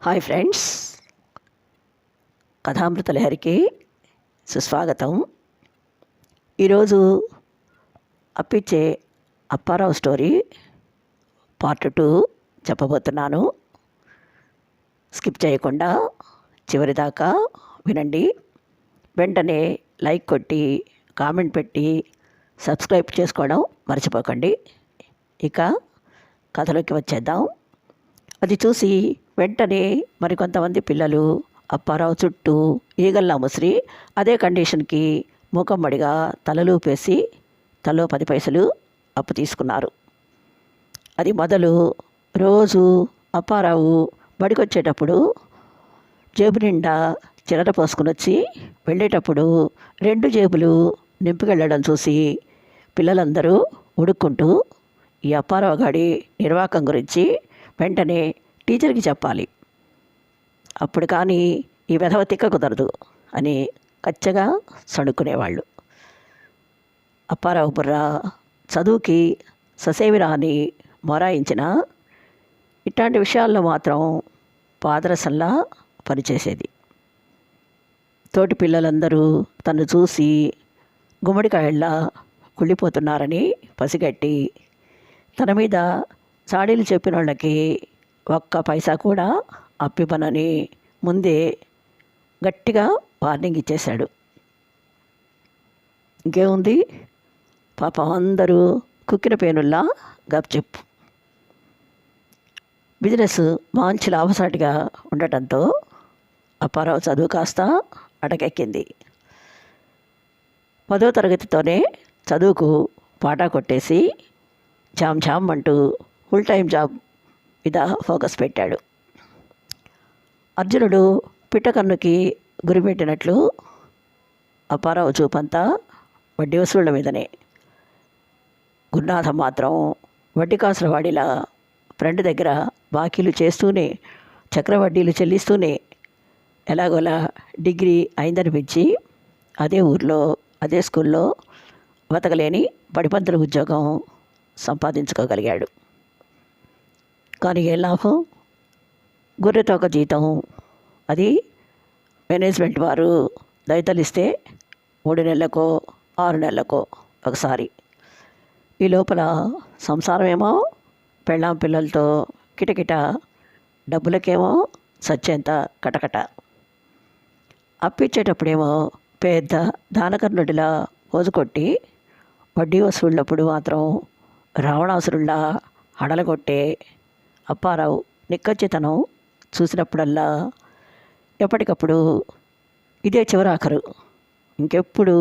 Hi friends, కథామృత లహరికి సుస్వాగతం. ఈరోజు అప్పిచ్చే Apparao story part 2 చెప్పబోతున్నాను. స్కిప్ చేయకుండా చివరి దాకా వినండి. వెంటనే లైక్ కొట్టి కామెంట్ పెట్టి సబ్స్క్రైబ్ చేసుకోవడం మర్చిపోకండి. ఇక కథలోకి వచ్చేద్దాం. అది చూసి వెంటనే మరికొంతమంది పిల్లలు అప్పారావు చుట్టూ ఈగల్లా ముసిరి అదే కండిషన్కి మూకమ్మడిగా తలలూపేసి తలో 10 పైసలు అప్పు తీసుకున్నారు. అది మొదలు రోజు అప్పారావు బడికొచ్చేటప్పుడు జేబు నిండా చిల్లర పోసుకుని వచ్చి వెళ్ళేటప్పుడు 2 జేబులు నింపుకెళ్ళడం చూసి పిల్లలందరూ ఉడుక్కుంటూ ఈ అప్పారావు గాడి నిర్వాకం గురించి వెంటనే టీచర్కి చెప్పాలి, అప్పుడు కానీ ఈ వెధవ తిక్క కుదరదు అని కచ్చగా సణుక్కునేవాళ్ళు. అప్పారావు బుర్ర చదువుకి ససేమిరా అని మొరాయించిన ఇట్లాంటి విషయాల్లో మాత్రం పాదరసంలా పనిచేసేది. తోటి పిల్లలందరూ తను చూసి గుమ్మడికాయల్లా కుళ్ళిపోతున్నారని పసిగట్టి తన మీద చాడీలు చెప్పిన వాళ్ళకి ఒక్క పైసా కూడా అప్పివ్వనని ముందే గట్టిగా వార్నింగ్ ఇచ్చేశాడు. ఇంకేముంది, పాపం అందరూ కుక్కిన పేనుల్లా గప్చిప్. బిజినెస్ మంచి లాభసాటిగా ఉండటంతో అప్పారావు చదువు కాస్త అటకెక్కింది. 10వ తరగతితోనే చదువుకు పాటా కొట్టేసి జామ్ అంటూ ఫుల్ టైం జాబ్ మీద ఫోకస్ పెట్టాడు. అర్జునుడు పిట్టకన్నుకి గురిపెట్టినట్లు అప్పారావు చూపంతా వడ్డీ వసూళ్ల మీదనే. గురునాథం మాత్రం వడ్డీ కాసుల వాడిలా ఫ్రెండ్ దగ్గర బాకీలు చేస్తూనే చక్రవడ్డీలు చెల్లిస్తూనే ఎలాగోలా డిగ్రీ అయిందనిపించి అదే ఊర్లో అదే స్కూల్లో బతకలేని బడిపంతుల ఉద్యోగం సంపాదించుకోగలిగాడు. కానీ ఏ లాభం? గొర్రెతో ఒక జీతం, అది మేనేజ్మెంట్ వారు దయతలిస్తే 3 నెలలకో 6 నెలలకో ఒకసారి. ఈ లోపల సంసారమేమో పెళ్ళాం పిల్లలతో కిటకిట, డబ్బులకేమో సచ్చేంత కటకట. అప్పిచ్చేటప్పుడేమో పెద్ద దానకర్ణుడిలా పోజుకొట్టి వడ్డీ వసూళ్ళప్పుడు మాత్రం రావణాసురుల్లా హడలగొట్టే అప్పారావు నిక్కచ్చితనం చూసినప్పుడల్లా ఎప్పటికప్పుడు ఇదే చివరాఖరు, ఇంకెప్పుడు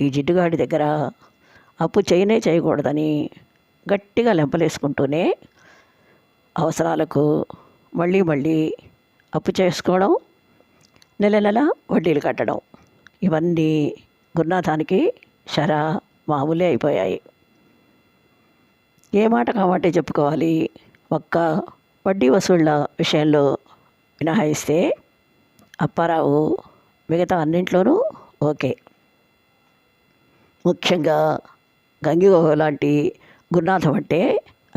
ఈ జిడ్డుగాడి దగ్గర అప్పు చేయకూడదని గట్టిగా లెంపలేసుకుంటూనే అవసరాలకు మళ్ళీ అప్పు చేసుకోవడం, నెల వడ్డీలు కట్టడం, ఇవన్నీ గురునాథానికి షరా మామూలే అయిపోయాయి. ఏ మాట కామాటే చెప్పుకోవాలి. ఒక్క వడ్డీ వసూళ్ల విషయంలో మినహాయిస్తే అప్పారావు మిగతా అన్నింట్లోనూ ఓకే. ముఖ్యంగా గంగిగోహ లాంటి గురునాథం అంటే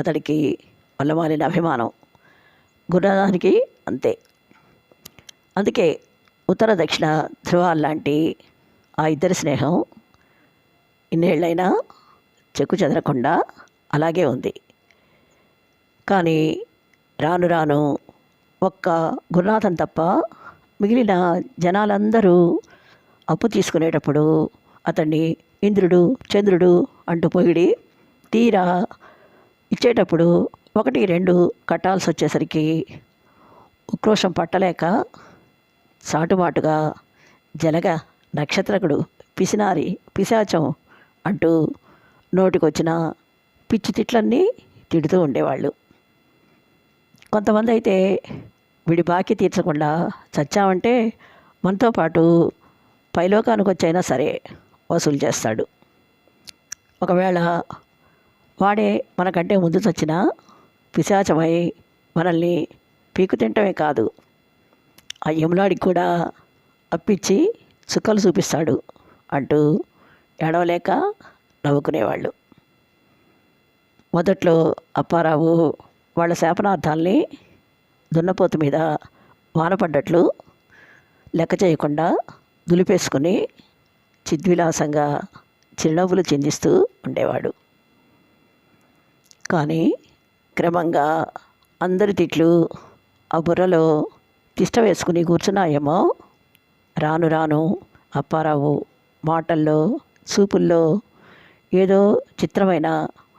అతడికి వల్లమాలిన అభిమానం. గురునాథానికి అంతే. అందుకే ఉత్తర దక్షిణ ధ్రువాల్లాంటి ఆ ఇద్దరి స్నేహం ఇన్నేళ్ళైనా చెక్కు చెదరకుండా అలాగే ఉంది. కానీ రాను రాను ఒక్క గురునాథం తప్ప మిగిలిన జనాలందరూ అప్పు తీసుకునేటప్పుడు అతన్ని ఇంద్రుడు చంద్రుడు అంటూ పొగిడి తీరా ఇచ్చేటప్పుడు 1-2 కట్టాల్సి వచ్చేసరికి ఉక్రోషం పట్టలేక సాటుమాటుగా జలగ నక్షత్రకుడు పిసినారి పిశాచం అంటూ నోటికొచ్చిన పిచ్చి తిట్లన్నీ తిడుతూ ఉండేవాళ్ళు. కొంతమంది అయితే వీడి బాకీ తీర్చకుండా చచ్చామంటే మనతో పాటు పైలోకానికి వచ్చైనా సరే వసూలు చేస్తాడు. ఒకవేళ వాడే మనకంటే ముందు చచ్చినా పిశాచమై మనల్ని పీకు తింటమే కాదు, ఆ యములాడికి కూడా అప్పిచ్చి చుక్కలు చూపిస్తాడు అంటూ ఏడవలేక నవ్వుకునేవాళ్ళు. మొదట్లో అప్పారావు వాళ్ళ శాపనార్థాల్ని దున్నపోతు మీద వాన పడ్డట్లు లెక్క చేయకుండా దులిపేసుకుని చిద్విలాసంగా చిరునవ్వులు చిందిస్తూ ఉండేవాడు. కానీ క్రమంగా అందరి తిట్లు ఆ బుర్రలో తిష్ట వేసుకుని కూర్చున్నాయేమో, రాను రాను అప్పారావు మాటల్లో, చూపుల్లో ఏదో చిత్రమైన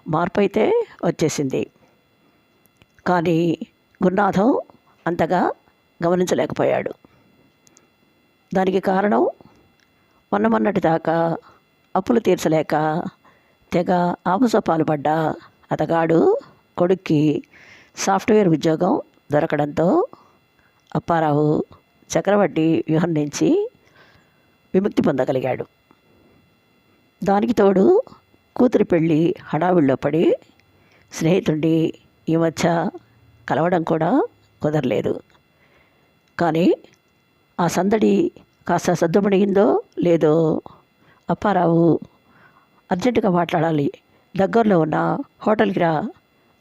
మార్పు అయితే వచ్చేసింది. కానీ గురునాథం అంతగా గమనించలేకపోయాడు. దానికి కారణం మొన్నటి దాకా అప్పులు తీర్చలేక తెగ ఆపసోపాలు పడ్డ అతగాడు కొడుక్కి సాఫ్ట్వేర్ ఉద్యోగం దొరకడంతో అప్పారావు చక్రవడ్డీ వ్యూహం నుంచి విముక్తి పొందగలిగాడు. దానికి తోడు కూతురి పెళ్ళి హడావిడిలో పడి స్నేహితుడిని ఈ మధ్య కలవడం కూడా కుదరలేదు. కానీ ఆ సందడి కాస్త సద్దుమణిగిందో లేదో అప్పారావు అర్జెంటుగా మాట్లాడాలి, దగ్గరలో ఉన్న హోటల్కి రా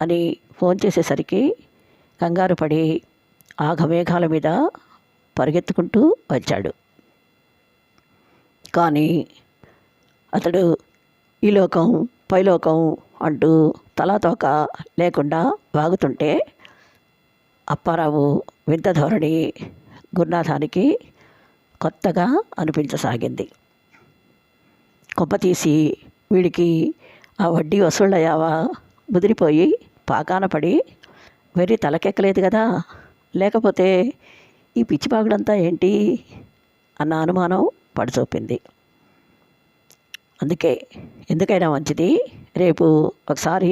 అని ఫోన్ చేసేసరికి కంగారు పడి ఆఘమేఘాల మీద పరిగెత్తుకుంటూ వచ్చాడు. కానీ అతడు ఈ లోకం పైలోకం అంటూ తలాతోక లేకుండా వాగుతుంటే అప్పారావు వింత ధోరణి గురునాథానికి కొత్తగా అనిపించసాగింది. కొంపతీసి వీడికి ఆ వడ్డీ వసూళ్ళయ్యావా ముదిరిపోయి పాకాన పడి వెర్రి తలకెక్కలేదు కదా, లేకపోతే ఈ పిచ్చిపాగుడంతా ఏంటి అన్న అనుమానం పడిచూపింది. అందుకే ఎందుకైనా మంచిది రేపు ఒకసారి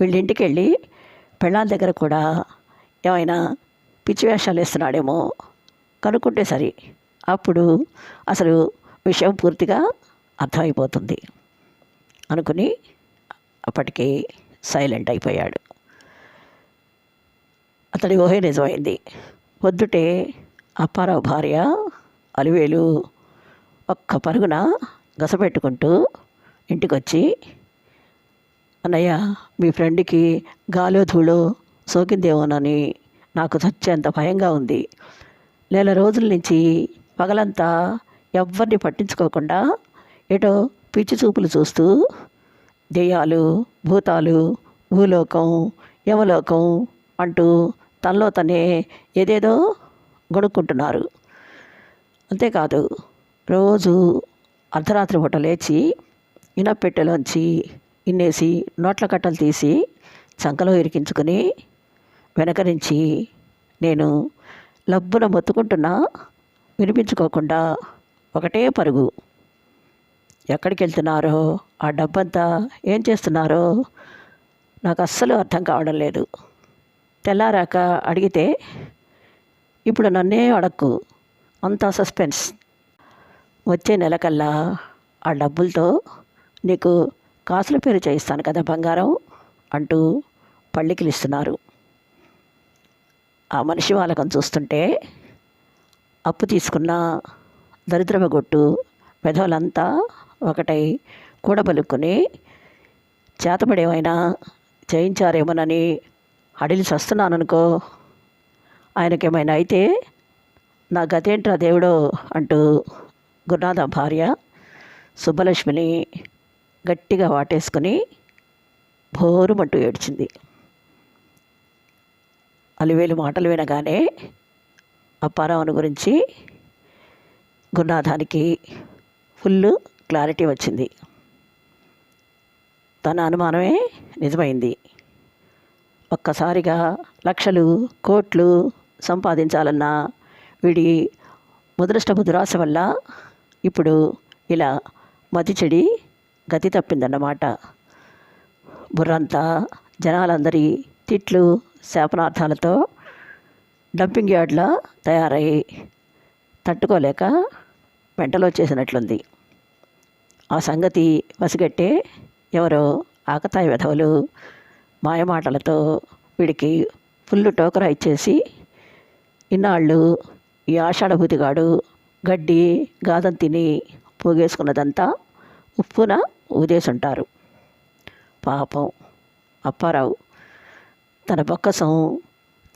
వీళ్ళింటికి వెళ్ళి పెళ్ళాల దగ్గర కూడా ఏమైనా పిచ్చి వేషాలు వేస్తున్నాడేమో కనుక్కుంటే సరి, అప్పుడు అసలు విషయం పూర్తిగా అర్థమైపోతుంది అనుకుని అప్పటికి సైలెంట్ అయిపోయాడు. అతడి ఊహే నిజమైంది. పొద్దుటే అప్పారావు భార్య అలివేలు ఒక్క పరుగున గసపెట్టుకుంటూ ఇంటికొచ్చి, అన్నయ్య మీ ఫ్రెండ్కి గాలో ధూళో సోకిందేమోనని నాకు చచ్చేంత భయంగా ఉంది. నెల రోజుల నుంచి పగలంతా ఎవ్వరిని పట్టించుకోకుండా ఏటో పిచ్చి చూపులు చూస్తూ దెయ్యాలు, భూతాలు, భూలోకం, యమలోకం అంటూ తనలో తనే ఏదేదో గొనుక్కుంటున్నారు. అంతేకాదు రోజు అర్ధరాత్రి పూట లేచి ఇనపెట్టెలోంచి ఇన్నేసి నోట్ల కట్టలు తీసి చంకలో ఇరికించుకుని వెనక నుంచి నేను లబ్బున మొత్తుకుంటున్నా వినిపించుకోకుండా ఒకటే పరుగు. ఎక్కడికి వెళ్తున్నారో, ఆ డబ్బంతా ఏం చేస్తున్నారో నాకు అస్సలు అర్థం కావడం లేదు. తెల్లారాక అడిగితే ఇప్పుడు నన్నే అడక్కు, అంతా సస్పెన్స్. వచ్చే నెలకల్లా ఆ డబ్బులతో నీకు కాసుల పేరు చేయిస్తాను కదా బంగారం అంటూ పళ్ళికిలిస్తున్నారు. ఆ మనిషి వాళ్ళకం చూస్తుంటే అప్పు తీసుకున్న దరిద్రమగొట్టు వెధవలంతా ఒకటై కూడబలుక్కుని చేతబడేమైనా చేయించారేమోనని అడిలి చస్తున్నాననుకో. ఆయనకేమైనా అయితే నా గతేంట్రా దేవుడో అంటూ గురునాథ భార్య సుబ్బలక్ష్మిని గట్టిగా వాటేసుకుని భోరుమంటూ ఏడ్చింది. అలివేలు మాటలు వినగానే అప్పారావుని గురించి గురునాథానికి ఫుల్ క్లారిటీ వచ్చింది. తన అనుమానమే నిజమైంది. ఒక్కసారిగా లక్షలు కోట్లు సంపాదించాలన్న వీడి ముదృష్టపు దురాశ వల్ల ఇప్పుడు ఇలా మతి చెడి గతి తప్పిందన్నమాట. బుర్రంతా జనాలందరి తిట్లు శాపనార్థాలతో డంపింగ్ యార్డ్లా తయారై తట్టుకోలేక మెంటలో చేసినట్లుంది. ఆ సంగతి పసిగట్టే ఎవరో ఆకతాయి వెధవలు మాయమాటలతో వీడికి ఫుల్ టోకరా ఇచ్చేసి ఇన్నాళ్ళు ఈ ఆషాఢభూతిగాడు గడ్డి గాదం తిని పోగేసుకున్నదంతా ఉప్పున ఊదేసుంటారు. పాపం అప్పారావు తన బొక్కసం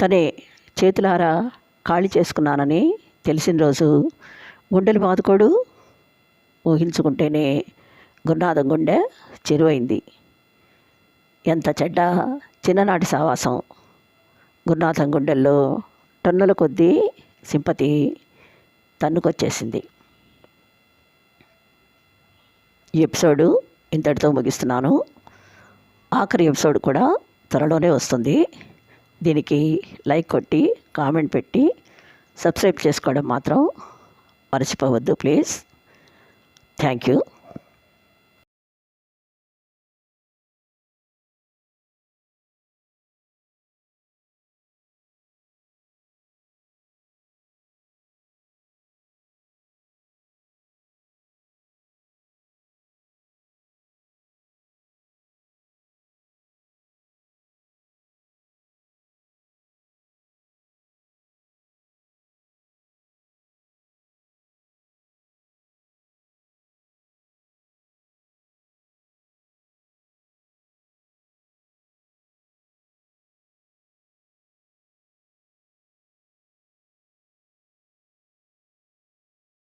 తనే చేతులారా ఖాళీ చేసుకున్నానని తెలిసిన రోజు గుండెలు బాదుకోడు. ఊహించుకుంటేనే గురునాథం గుండె చెరువైంది. ఎంత చెడ్డ చిన్ననాటి సావాసం. గురునాథం గుండెల్లో టన్నుల కొద్దీ సింపతి తన్నుకొచ్చేసింది. ఈ ఎపిసోడు ఇంతటితో ముగిస్తున్నాను. ఆఖరి ఎపిసోడ్ కూడా త్వరలోనే వస్తుంది. దీనికి లైక్ కొట్టి కామెంట్ పెట్టి సబ్స్క్రైబ్ చేసుకోవడం మాత్రం మర్చిపోవద్దు ప్లీజ్. Thank you.